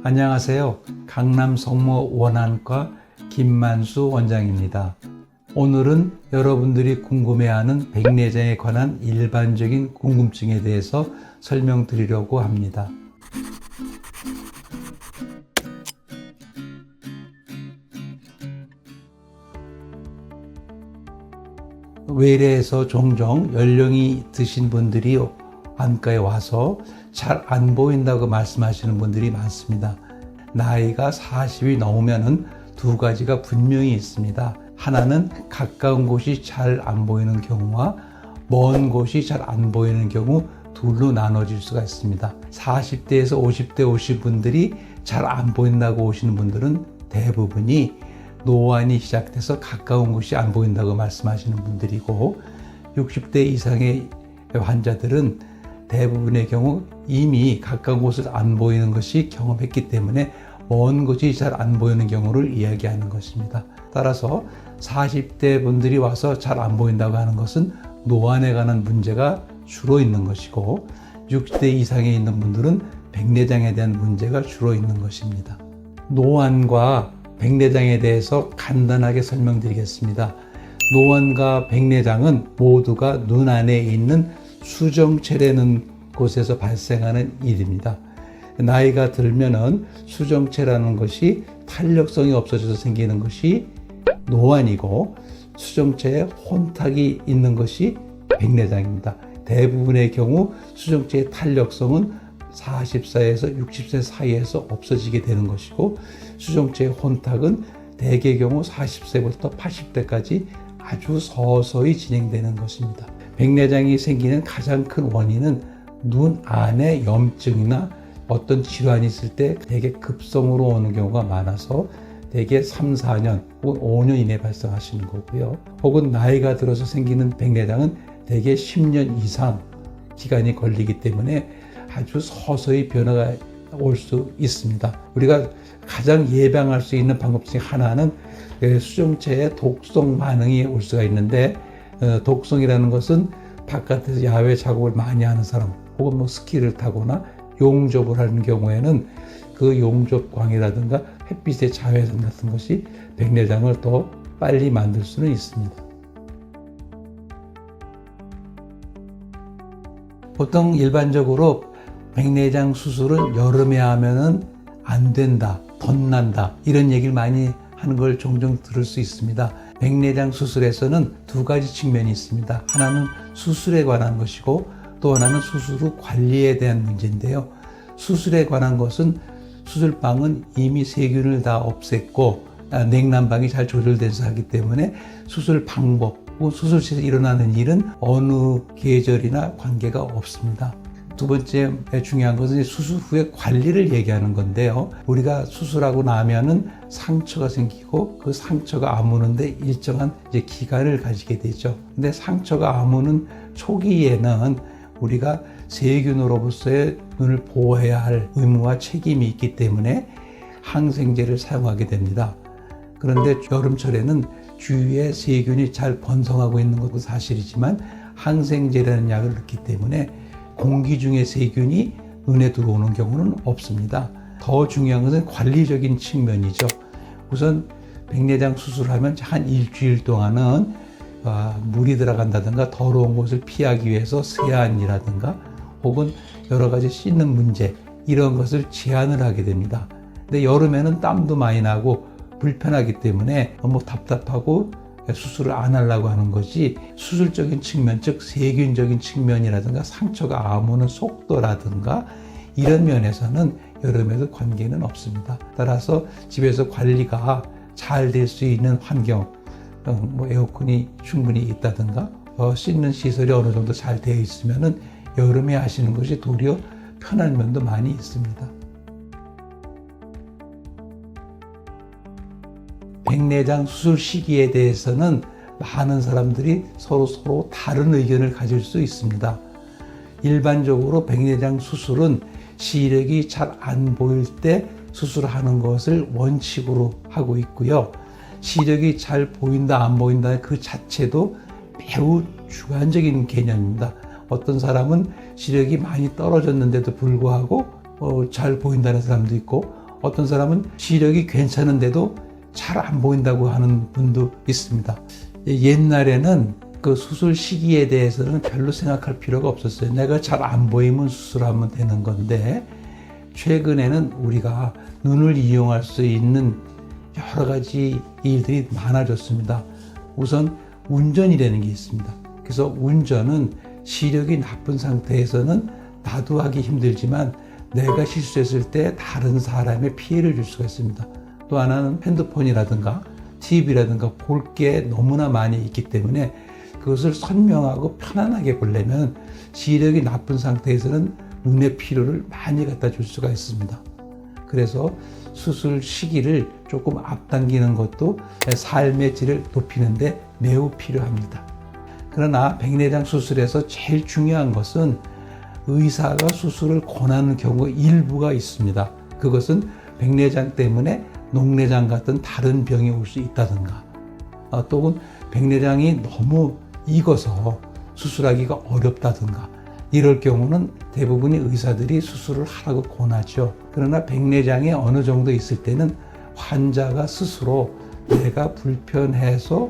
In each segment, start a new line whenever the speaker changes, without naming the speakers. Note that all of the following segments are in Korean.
안녕하세요. 강남 성모 원안과 김만수 원장입니다. 오늘은 여러분들이 궁금해하는 백내장에 관한 일반적인 궁금증에 대해서 설명드리려고 합니다. 외래에서 종종 연령이 드신 분들이 안과에 와서 잘 안 보인다고 말씀하시는 분들이 많습니다. 나이가 40이 넘으면 두 가지가 분명히 있습니다. 하나는 가까운 곳이 잘 안 보이는 경우와 먼 곳이 잘 안 보이는 경우 둘로 나눠질 수가 있습니다. 40대에서 50대 오신 분들이 잘 안 보인다고 오시는 분들은 대부분이 노안이 시작돼서 가까운 곳이 안 보인다고 말씀하시는 분들이고, 60대 이상의 환자들은 대부분의 경우 이미 가까운 곳을 안 보이는 것이 경험했기 때문에 먼 곳이 잘 안 보이는 경우를 이야기하는 것입니다. 따라서 40대 분들이 와서 잘 안 보인다고 하는 것은 노안에 관한 문제가 주로 있는 것이고, 60대 이상에 있는 분들은 백내장에 대한 문제가 주로 있는 것입니다. 노안과 백내장에 대해서 간단하게 설명드리겠습니다. 노안과 백내장은 모두가 눈 안에 있는 수정체라는 곳에서 발생하는 일입니다. 나이가 들면은 수정체라는 것이 탄력성이 없어져서 생기는 것이 노안이고, 수정체에 혼탁이 있는 것이 백내장입니다. 대부분의 경우 수정체의 탄력성은 40세에서 60세 사이에서 없어지게 되는 것이고, 수정체의 혼탁은 대개 경우 40세부터 80세까지 아주 서서히 진행되는 것입니다. 백내장이 생기는 가장 큰 원인은 눈 안에 염증이나 어떤 질환이 있을 때 대개 급성으로 오는 경우가 많아서 대개 3, 4년 혹은 5년 이내에 발생하시는 거고요. 혹은 나이가 들어서 생기는 백내장은 대개 10년 이상 기간이 걸리기 때문에 아주 서서히 변화가 올 수 있습니다. 우리가 가장 예방할 수 있는 방법 중 하나는 수정체의 독성 반응이 올 수가 있는데, 독성이라는 것은 바깥에서 야외 작업을 많이 하는 사람 혹은 스키를 타거나 용접을 하는 경우에는 그 용접광이라든가 햇빛의 자외선 같은 것이 백내장을 더 빨리 만들 수는 있습니다. 보통 일반적으로 백내장 수술은 여름에 하면은 안 된다, 덧난다, 이런 얘기를 많이 하는 걸 종종 들을 수 있습니다. 백내장 수술에서는 두 가지 측면이 있습니다. 하나는 수술에 관한 것이고, 또 하나는 수술 후 관리에 대한 문제인데요. 수술에 관한 것은 수술방은 이미 세균을 다 없앴고 냉난방이 잘 조절돼서 하기 때문에 수술 방법 혹은 수술실에서 일어나는 일은 어느 계절이나 관계가 없습니다. 두 번째 중요한 것은 수술 후에 관리를 얘기하는 건데요. 우리가 수술하고 나면은 상처가 생기고 그 상처가 아무는데 일정한 기간을 가지게 되죠. 근데 상처가 아무는 초기에는 우리가 세균으로부터의 눈을 보호해야 할 의무와 책임이 있기 때문에 항생제를 사용하게 됩니다. 그런데 여름철에는 주위에 세균이 잘 번성하고 있는 것도 사실이지만 항생제라는 약을 넣기 때문에 공기 중에 세균이 눈에 들어오는 경우는 없습니다. 더 중요한 것은 관리적인 측면이죠. 우선 백내장 수술하면 한 일주일 동안은 물이 들어간다든가 더러운 곳을 피하기 위해서 세안이라든가 혹은 여러 가지 씻는 문제, 이런 것을 제한을 하게 됩니다. 근데 여름에는 땀도 많이 나고 불편하기 때문에 너무 답답하고 수술을 안 하려고 하는 것이, 수술적인 측면, 즉 세균적인 측면이라든가 상처가 아무는 속도라든가 이런 면에서는 여름에도 관계는 없습니다. 따라서 집에서 관리가 잘 될 수 있는 환경, 에어컨이 충분히 있다든가 씻는 시설이 어느 정도 잘 되어 있으면은 여름에 하시는 것이 도리어 편한 면도 많이 있습니다. 백내장 수술 시기에 대해서는 많은 사람들이 서로 다른 의견을 가질 수 있습니다. 일반적으로 백내장 수술은 시력이 잘 안 보일 때 수술하는 것을 원칙으로 하고 있고요. 시력이 잘 보인다 안 보인다 그 자체도 매우 주관적인 개념입니다. 어떤 사람은 시력이 많이 떨어졌는데도 불구하고 잘 보인다는 사람도 있고, 어떤 사람은 시력이 괜찮은데도 잘 안 보인다고 하는 분도 있습니다. 옛날에는 그 수술 시기에 대해서는 별로 생각할 필요가 없었어요. 내가 잘 안 보이면 수술하면 되는 건데, 최근에는 우리가 눈을 이용할 수 있는 여러 가지 일들이 많아졌습니다. 우선 운전이라는 게 있습니다. 그래서 운전은 시력이 나쁜 상태에서는 나도 하기 힘들지만 내가 실수했을 때 다른 사람에 피해를 줄 수가 있습니다. 또 하나는 핸드폰이라든가 TV라든가 볼 게 너무나 많이 있기 때문에 그것을 선명하고 편안하게 보려면 시력이 나쁜 상태에서는 눈의 피로를 많이 갖다 줄 수가 있습니다. 그래서 수술 시기를 조금 앞당기는 것도 삶의 질을 높이는데 매우 필요합니다. 그러나 백내장 수술에서 제일 중요한 것은 의사가 수술을 권하는 경우 일부가 있습니다. 그것은 백내장 때문에 녹내장 같은 다른 병이 올 수 있다든가, 또는 백내장이 너무 익어서 수술하기가 어렵다든가, 이럴 경우는 대부분의 의사들이 수술을 하라고 권하죠. 그러나 백내장이 어느 정도 있을 때는 환자가 스스로 내가 불편해서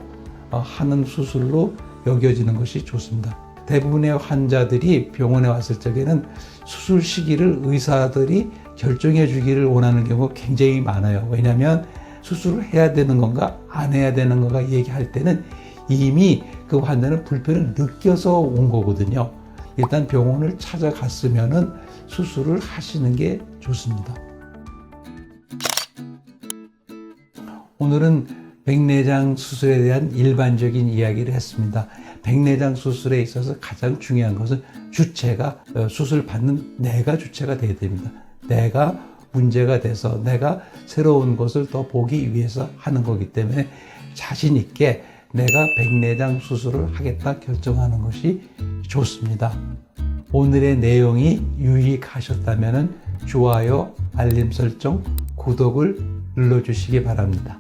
하는 수술로 여겨지는 것이 좋습니다. 대부분의 환자들이 병원에 왔을 적에는 수술 시기를 의사들이 결정해 주기를 원하는 경우가 굉장히 많아요. 왜냐하면 수술을 해야 되는 건가 안 해야 되는 건가 얘기할 때는 이미 그 환자는 불편을 느껴서 온 거거든요. 일단 병원을 찾아갔으면은 수술을 하시는 게 좋습니다. 오늘은 백내장 수술에 대한 일반적인 이야기를 했습니다. 백내장 수술에 있어서 가장 중요한 것은 주체가, 수술 받는 내가 주체가 돼야 됩니다. 내가 문제가 돼서 내가 새로운 것을 더 보기 위해서 하는 거기 때문에 자신 있게 내가 백내장 수술을 하겠다 결정하는 것이 좋습니다. 오늘의 내용이 유익하셨다면 좋아요, 알림 설정, 구독을 눌러주시기 바랍니다.